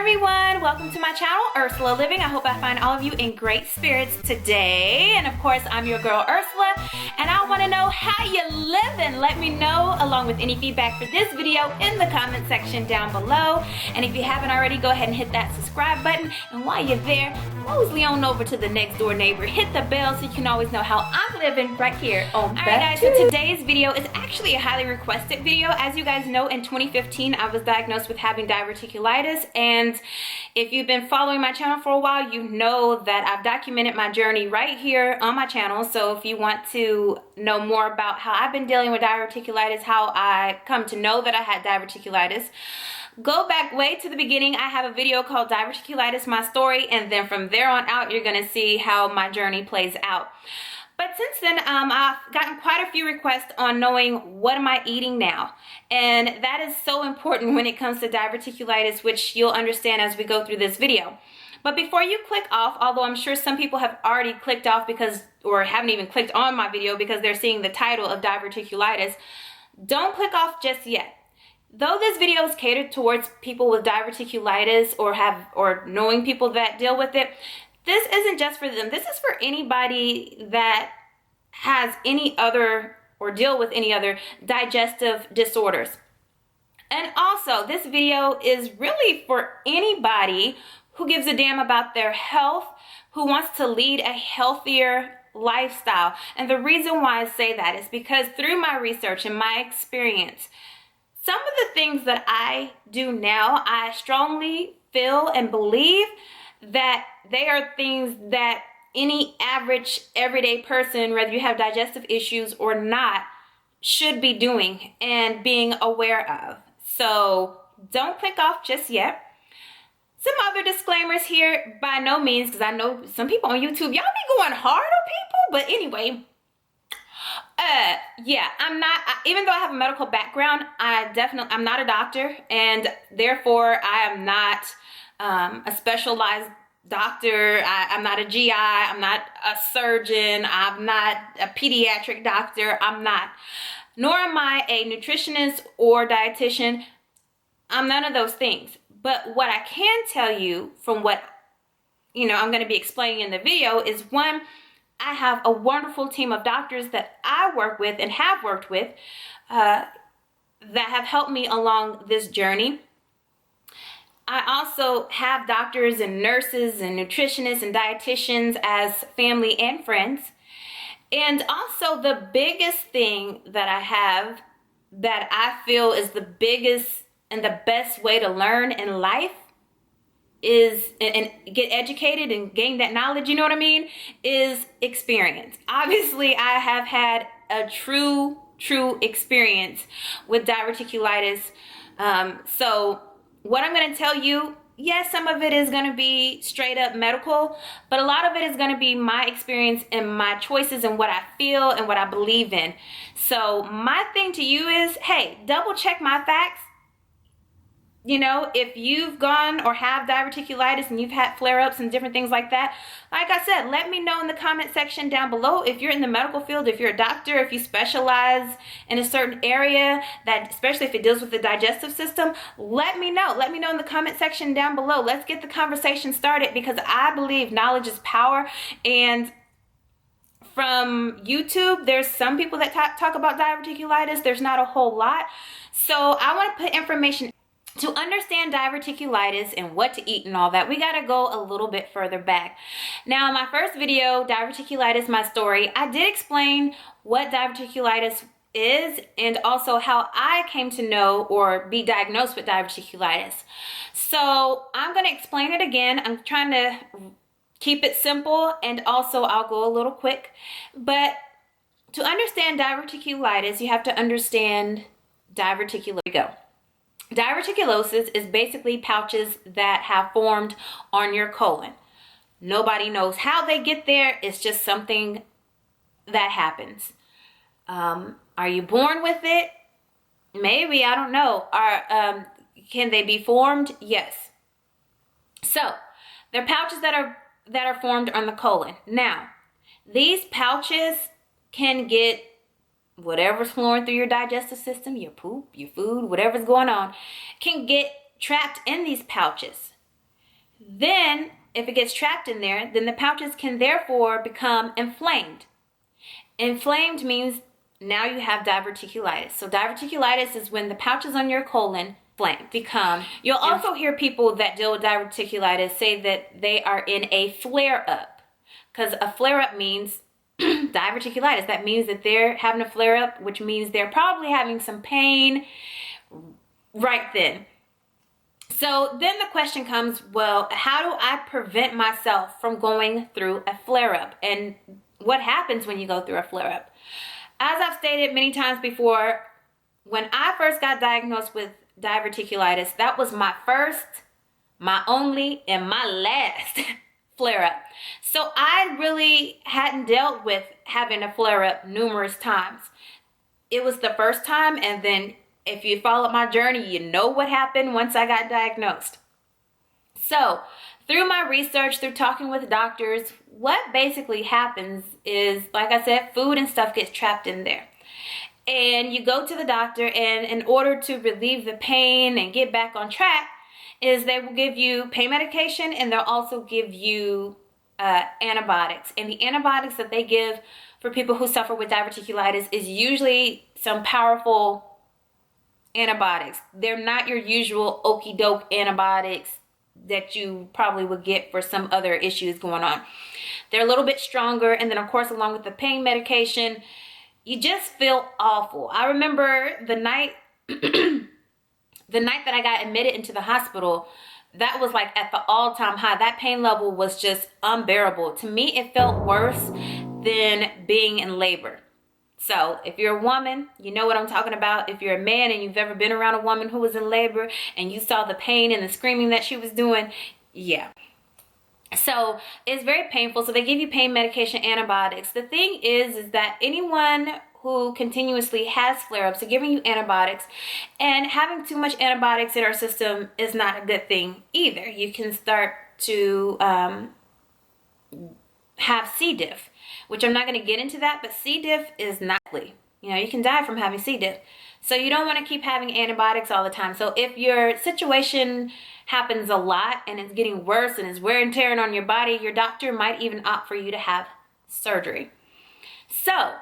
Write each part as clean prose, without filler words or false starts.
everyone, welcome to my channel, Ursula Living. I hope I find all of you in great spirits today. And of course, I'm your girl Ursula, and I want to know how you living. Let me know along with any feedback for this video in the comment section down below. And if you haven't already, go ahead and hit that subscribe button. And while you're there, mosey on over to the next door neighbor, hit the bell so you can always know how I'm living right here on Alright guys, so today's video is actually a highly requested video. As you guys know, in 2015 I was diagnosed with having diverticulitis, and if you've been following my channel for a while, you know that I've documented my journey right here on my channel. So if you want to know more about how I've been dealing with diverticulitis, how I come to know that I had diverticulitis, go back way to the beginning. I have a video called Diverticulitis, My Story, and then from there on out, you're gonna see how my journey plays out. But since then, I've gotten quite a few requests on knowing what am I eating now. And that is so important when it comes to diverticulitis, which you'll understand as we go through this video. But before you click off, although I'm sure some people have already clicked off or haven't even clicked on my video because they're seeing the title of diverticulitis, don't click off just yet. Though this video is catered towards people with diverticulitis or knowing people that deal with it, this isn't just for them. This is for anybody that has any other or deal with any other digestive disorders. And also, this video is really for anybody who gives a damn about their health, who wants to lead a healthier lifestyle. And the reason why I say that is because through my research and my experience, some of the things that I do now, I strongly feel and believe that they are things that any average everyday person, whether you have digestive issues or not, should be doing and being aware of. So don't click off just yet. Some other disclaimers here, by no means, because I know some people on YouTube, y'all be going hard on people, but anyway, yeah, I'm not, even though I have a medical background, I'm not a doctor, and therefore I am not a specialized doctor. I'm not a GI, I'm not a surgeon, I'm not a pediatric doctor, nor am I a nutritionist or dietitian. I'm none of those things. But what I can tell you from what, I'm going to be explaining in the video is, one, I have a wonderful team of doctors that I work with and have worked with that have helped me along this journey. I also have doctors and nurses and nutritionists and dietitians as family and friends. And also the biggest thing that I have that I feel is the biggest and the best way to learn in life is, and get educated and gain that knowledge, you know what I mean, is experience. Obviously, I have had a true experience with diverticulitis. So what I'm going to tell you, yes, some of it is going to be straight up medical, but a lot of it is going to be my experience and my choices and what I feel and what I believe in. So my thing to you is, hey, double check my facts. If you've gone or have diverticulitis and you've had flare-ups and different things like that, like I said, let me know in the comment section down below. If you're in the medical field, if you're a doctor, if you specialize in a certain area, that especially if it deals with the digestive system, let me know. Let me know in the comment section down below. Let's get the conversation started, because I believe knowledge is power. And from YouTube, there's some people that talk about diverticulitis. There's not a whole lot. So I want to put information. To understand diverticulitis and what to eat and all that, we got to go a little bit further back. Now, in my first video, Diverticulitis, My Story, I did explain what diverticulitis is and also how I came to know or be diagnosed with diverticulitis. So I'm going to explain it again. I'm trying to keep it simple, and also I'll go a little quick. But to understand diverticulitis, you have to understand diverticulitis. Diverticulosis is basically pouches that have formed on your colon. Nobody knows how they get there. It's just something that happens. Are you born with it? Maybe, I don't know. Can they be formed? Yes. So, they're pouches that are formed on the colon. Now, these pouches can get whatever's flowing through your digestive system, your poop, your food, whatever's going on, can get trapped in these pouches. Then, if it gets trapped in there, then the pouches can therefore become inflamed. Inflamed means now you have diverticulitis. So diverticulitis is when the pouches on your colon become. You'll also hear people that deal with diverticulitis say that they are in a flare-up, because a flare-up means diverticulitis. That means that they're having a flare-up, which means they're probably having some pain right then. So then the question comes, well, how do I prevent myself from going through a flare-up? And what happens when you go through a flare-up? As I've stated many times before, when I first got diagnosed with diverticulitis, that was my first, my only, and my last flare-up. So I really hadn't dealt with having a flare-up numerous times. It was the first time, and then if you followed my journey, you know what happened once I got diagnosed. So through my research, through talking with doctors, what basically happens is, like I said, food and stuff gets trapped in there. And you go to the doctor, and in order to relieve the pain and get back on track, is they will give you pain medication, and they'll also give you antibiotics. And the antibiotics that they give for people who suffer with diverticulitis is usually some powerful antibiotics. They're not your usual okey-doke antibiotics that you probably would get for some other issues going on. They're a little bit stronger, and then of course along with the pain medication, you just feel awful. I remember the night the night that I got admitted into the hospital, that was like at the all-time high. That pain level was just unbearable. To me, it felt worse than being in labor. So if you're a woman, you know what I'm talking about. If you're a man and you've ever been around a woman who was in labor and you saw the pain and the screaming that she was doing, yeah. So it's very painful. So they give you pain medication, antibiotics. The thing is that anyone who continuously has flare-ups are giving you antibiotics, and having too much antibiotics in our system is not a good thing either. You can start to have C. diff, which I'm not going to get into that, but C. diff is not likely. You know, you can die from having C. diff. So you don't want to keep having antibiotics all the time. So if your situation happens a lot and it's getting worse and is wear and tearing on your body, your doctor might even opt for you to have surgery. So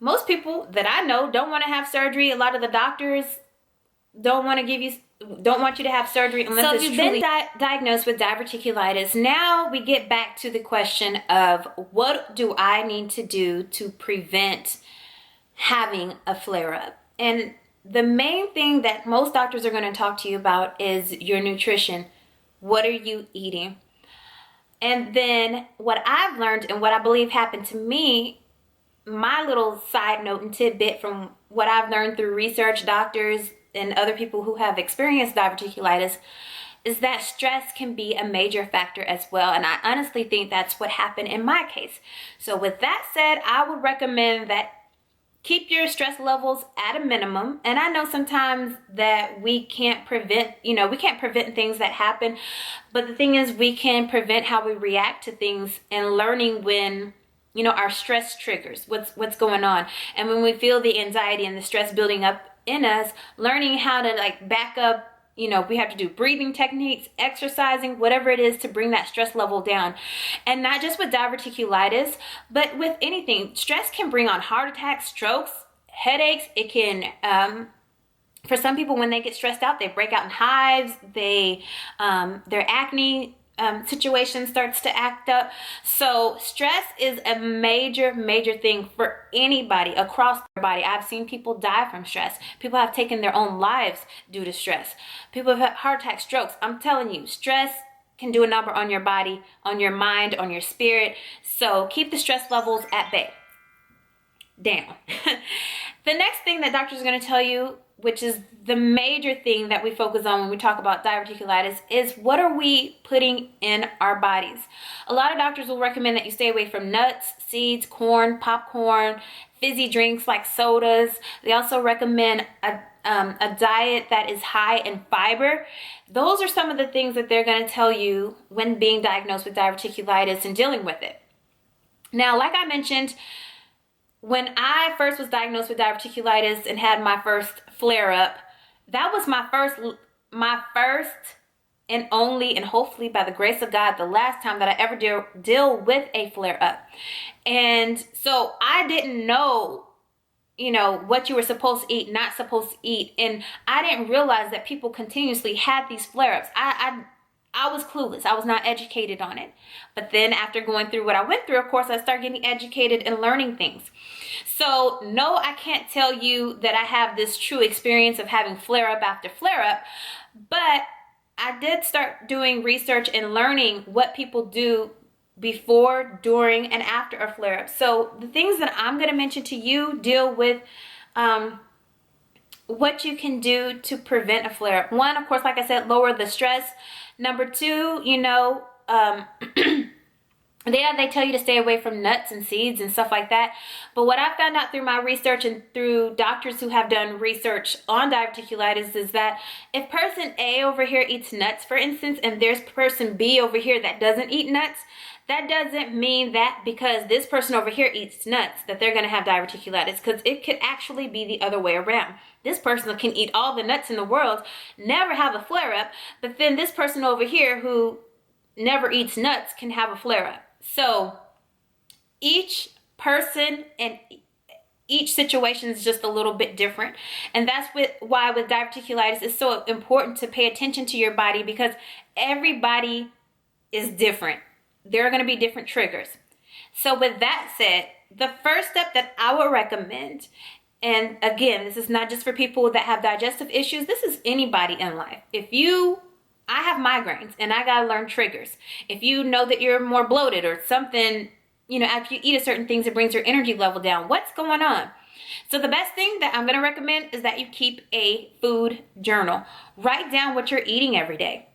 most people that I know don't want to have surgery. A lot of the doctors don't want you to have surgery unless it's truly. So if you've been diagnosed with diverticulitis, now we get back to the question of what do I need to do to prevent having a flare-up? And the main thing that most doctors are going to talk to you about is your nutrition. What are you eating? And then what I've learned and what I believe happened to me, my little side note and tidbit from what I've learned through research, doctors, and other people who have experienced diverticulitis, is that stress can be a major factor as well. And I honestly think that's what happened in my case. So with that said, I would recommend that keep your stress levels at a minimum. And I know sometimes that we can't prevent, we can't prevent things that happen. But the thing is, we can prevent how we react to things, and learning when, our stress triggers, what's going on. And when we feel the anxiety and the stress building up in us, learning how to back up. We have to do breathing techniques, exercising, whatever it is to bring that stress level down. And not just with diverticulitis, but with anything. Stress can bring on heart attacks, strokes, headaches. It can, for some people, when they get stressed out, they break out in hives. Their acne situation starts to act up. So stress is a major thing for anybody across their body. I've seen people die from stress. People have taken their own lives due to stress. People have had heart attacks, strokes. I'm telling you, stress can do a number on your body, on your mind, on your spirit. So keep the stress levels at bay. Down. The next thing that doctors are going to tell you, which is the major thing that we focus on when we talk about diverticulitis, is what are we putting in our bodies? A lot of doctors will recommend that you stay away from nuts, seeds, corn, popcorn, fizzy drinks like sodas. They also recommend a diet that is high in fiber. Those are some of the things that they're going to tell you when being diagnosed with diverticulitis and dealing with it. Now, like I mentioned, when I first was diagnosed with diverticulitis and had my first flare-up, that was my first and only, and hopefully by the grace of God, the last time that I ever deal with a flare-up. And so I didn't know, you know, what you were supposed to eat, not supposed to eat. And I didn't realize that people continuously had these flare-ups. I was clueless. I was not educated on it. But then after going through what I went through, of course, I started getting educated and learning things. So no, I can't tell you that I have this true experience of having flare-up after flare-up, but I did start doing research and learning what people do before, during, and after a flare-up. So the things that I'm going to mention to you deal with what you can do to prevent a flare-up. One, of course, like I said, lower the stress. Number two, you know, they tell you to stay away from nuts and seeds and stuff like that. But what I found out through my research and through doctors who have done research on diverticulitis is that if person A over here eats nuts, for instance, and there's person B over here that doesn't eat nuts, that doesn't mean that because this person over here eats nuts that they're going to have diverticulitis, because it could actually be the other way around. This person can eat all the nuts in the world, never have a flare-up, but then this person over here who never eats nuts can have a flare-up. So each person and each situation is just a little bit different. And that's why with diverticulitis it's so important to pay attention to your body, because everybody is different. There are going to be different triggers. So with that said, the first step that I would recommend, and again, this is not just for people that have digestive issues, this is anybody in life. I have migraines and I got to learn triggers. If you know that you're more bloated or something, you know, after you eat a certain things, it brings your energy level down. What's going on? So the best thing that I'm going to recommend is that you keep a food journal. Write down what you're eating every day.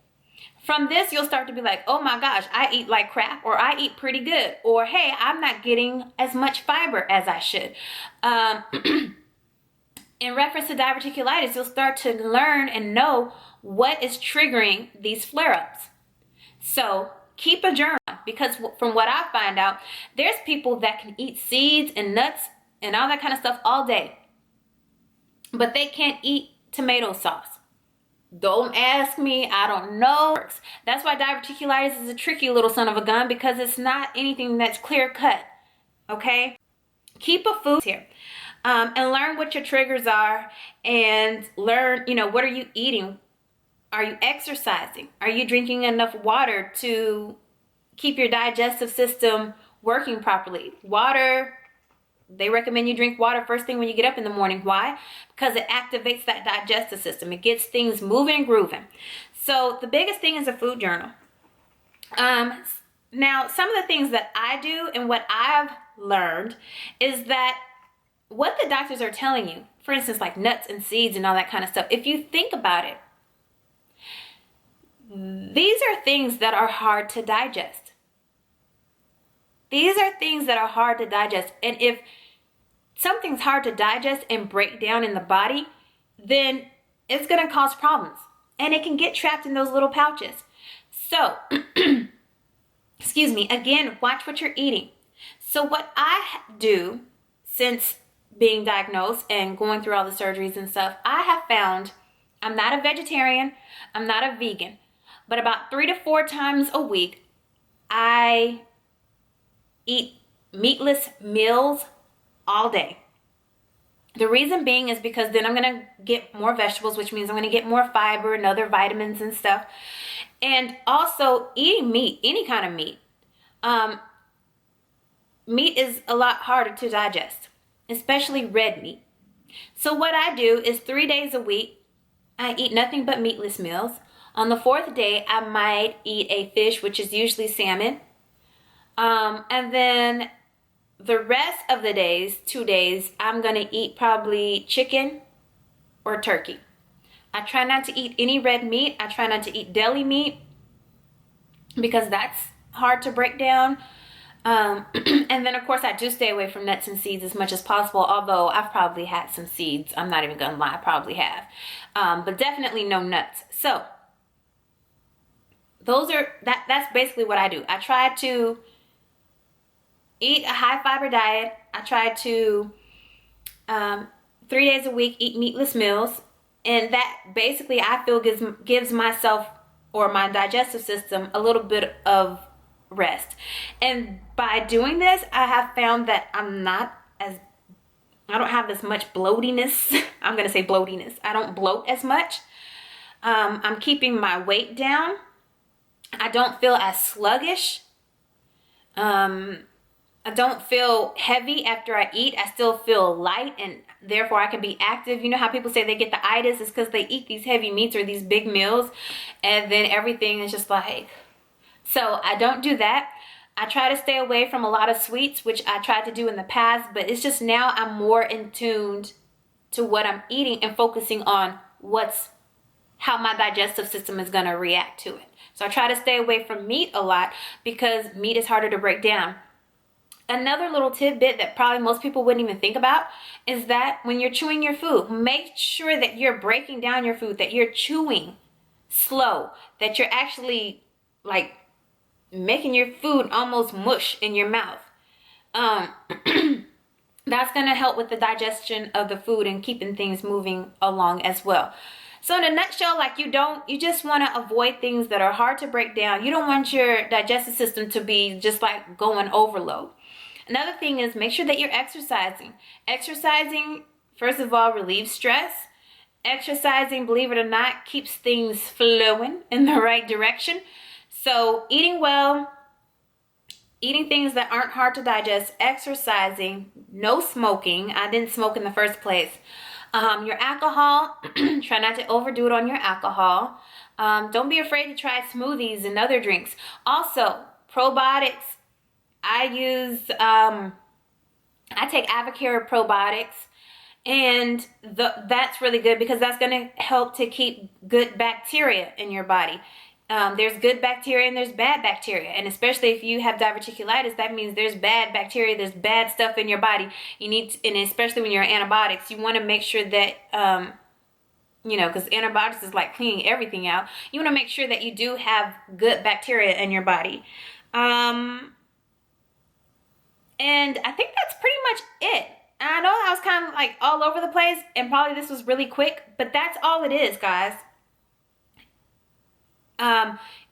From this, you'll start to be like, oh my gosh, I eat like crap, or I eat pretty good, or hey, I'm not getting as much fiber as I should. In reference to diverticulitis, you'll start to learn and know what is triggering these flare-ups. So keep a journal, because from what I find out, there's people that can eat seeds and nuts and all that kind of stuff all day, but they can't eat tomato sauce. Don't ask me, I don't know. That's why diverticulitis is a tricky little son of a gun, because it's not anything that's clear cut, okay? Keep a food here. And learn what your triggers are, and learn, you know, what are you eating? Are you exercising? Are you drinking enough water to keep your digestive system working properly? Water, they recommend you drink water first thing when you get up in the morning. Why? Because it activates that digestive system. It gets things moving and grooving. So the biggest thing is a food journal. Now, some of the things that I do and what I've learned is that what the doctors are telling you, for instance, like nuts and seeds and all that kind of stuff, if you think about it, these are things that are hard to digest. These are things that are hard to digest. And if something's hard to digest and break down in the body, then it's going to cause problems. And it can get trapped in those little pouches. So, excuse me, again, watch what you're eating. So what I do since being diagnosed and going through all the surgeries and stuff, I have found, I'm not a vegetarian, I'm not a vegan, but about 3 to 4 times a week, I eat meatless meals all day. The reason being is because then I'm going to get more vegetables, which means I'm going to get more fiber and other vitamins and stuff. And also eating meat, any kind of meat. Meat is a lot harder to digest, especially red meat. So what I do is 3 days a week, I eat nothing but meatless meals. On the 4th day, I might eat a fish, which is usually salmon. And then the rest of the days, 2 days, I'm going to eat probably chicken or turkey. I try not to eat any red meat. I try not to eat deli meat because that's hard to break down. And then, of course, I do stay away from nuts and seeds as much as possible, although I've probably had some seeds. I'm not even going to lie, I probably have. But definitely no nuts. So that's basically what I do. I try to eat a high fiber diet. I try to 3 days a week eat meatless meals, and that basically I feel gives myself or my digestive system a little bit of rest. And by doing this, I have found that I don't have as much bloatiness. I'm gonna say bloatiness. I don't bloat as much. I'm keeping my weight down. I don't feel as sluggish. I don't feel heavy after I eat. I still feel light, and therefore I can be active. You know how people say they get the itis? It's because they eat these heavy meats or these big meals, and then everything is just like, so I don't do that. I try to stay away from a lot of sweets, which I tried to do in the past, but it's just now I'm more in tune to what I'm eating and focusing on how my digestive system is going to react to it. So I try to stay away from meat a lot because meat is harder to break down. Another little tidbit that probably most people wouldn't even think about is that when you're chewing your food, make sure that you're breaking down your food, that you're chewing slow, that you're actually like making your food almost mush in your mouth. That's going to help with the digestion of the food and keeping things moving along as well. So in a nutshell, like you just want to avoid things that are hard to break down. You don't want your digestive system to be just like going overload. Another thing is make sure that you're exercising. Exercising, first of all, relieves stress. Exercising, believe it or not, keeps things flowing in the right direction. So eating well, eating things that aren't hard to digest, exercising, no smoking. I didn't smoke in the first place. Your alcohol, try not to overdo it on your alcohol. Don't be afraid to try smoothies and other drinks. Also, probiotics. I take Avocare probiotics, and that's really good because that's going to help to keep good bacteria in your body. There's good bacteria and there's bad bacteria, and especially if you have diverticulitis, that means there's bad bacteria, there's bad stuff in your body. You need to, and especially when you're on antibiotics, you want to make sure that because antibiotics is like cleaning everything out. You want to make sure that you do have good bacteria in your body. And I think that's pretty much it. I know I was kind of like all over the place, and probably this was really quick, but that's all it is, guys.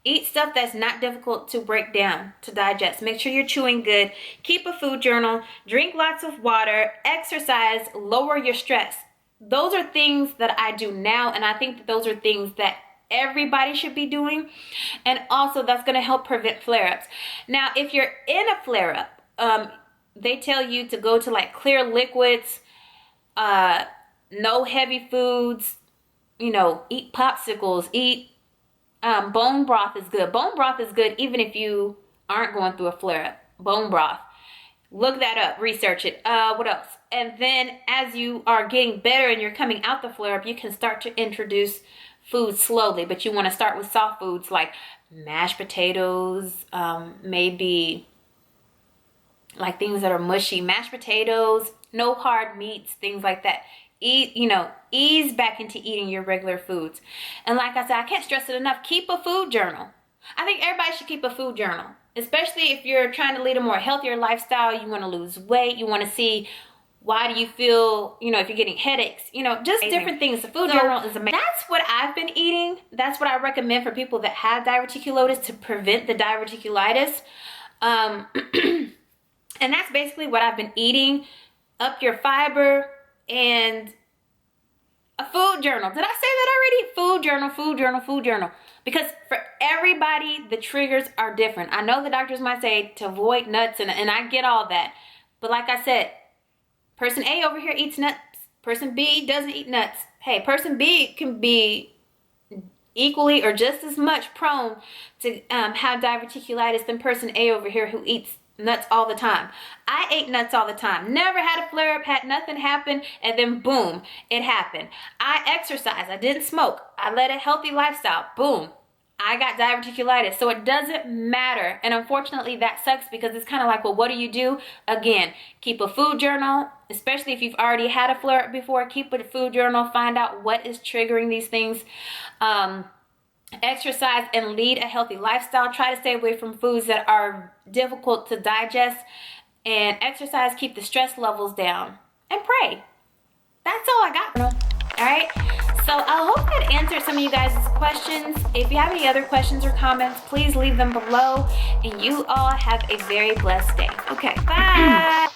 Eat stuff that's not difficult to break down, to digest. Make sure you're chewing good. Keep a food journal. Drink lots of water. Exercise. Lower your stress. Those are things that I do now, and I think that those are things that everybody should be doing. And also, that's going to help prevent flare-ups. Now, if you're in a flare-up, they tell you to go to like clear liquids, no heavy foods, eat popsicles, eat bone broth is good. Bone broth is good even if you aren't going through a flare-up. Bone broth. Look that up. Research it. What else? And then as you are getting better and you're coming out the flare-up, you can start to introduce food slowly. But you want to start with soft foods like mashed potatoes, maybe like things that are mushy. Mashed potatoes, no hard meats, things like that. Ease back into eating your regular foods. And like I said, I can't stress it enough, keep a food journal. I think everybody should keep a food journal, especially if you're trying to lead a more healthier lifestyle, you want to lose weight, you want to see why do you feel, if you're getting headaches, just different things. The food journal is amazing. That's what I've been eating. That's what I recommend for people that have diverticulitis to prevent the diverticulitis. And that's basically what I've been eating. Up your fiber and a food journal. Did I say that already? Food journal, food journal, food journal. Because for everybody, the triggers are different. I know the doctors might say to avoid nuts, and I get all that. But like I said, person A over here eats nuts. Person B doesn't eat nuts. Hey, person B can be equally or just as much prone to have diverticulitis than person A over here who eats nuts all the time. I ate nuts all the time. Never had a flare-up, had nothing happen, and then boom, it happened. I exercise. I didn't smoke. I led a healthy lifestyle. Boom, I got diverticulitis. So it doesn't matter. And unfortunately, that sucks because it's kind of like, well, what do you do? Again, keep a food journal, especially if you've already had a flare-up before. Keep a food journal. Find out what is triggering these things. Exercise and lead a healthy lifestyle. Try to stay away from foods that are difficult to digest, and exercise, keep the stress levels down, and pray. That's all I got. All right, So I hope that answered some of you guys' questions. If you have any other questions or comments, please leave them below. And you all have a very blessed day. Okay, bye.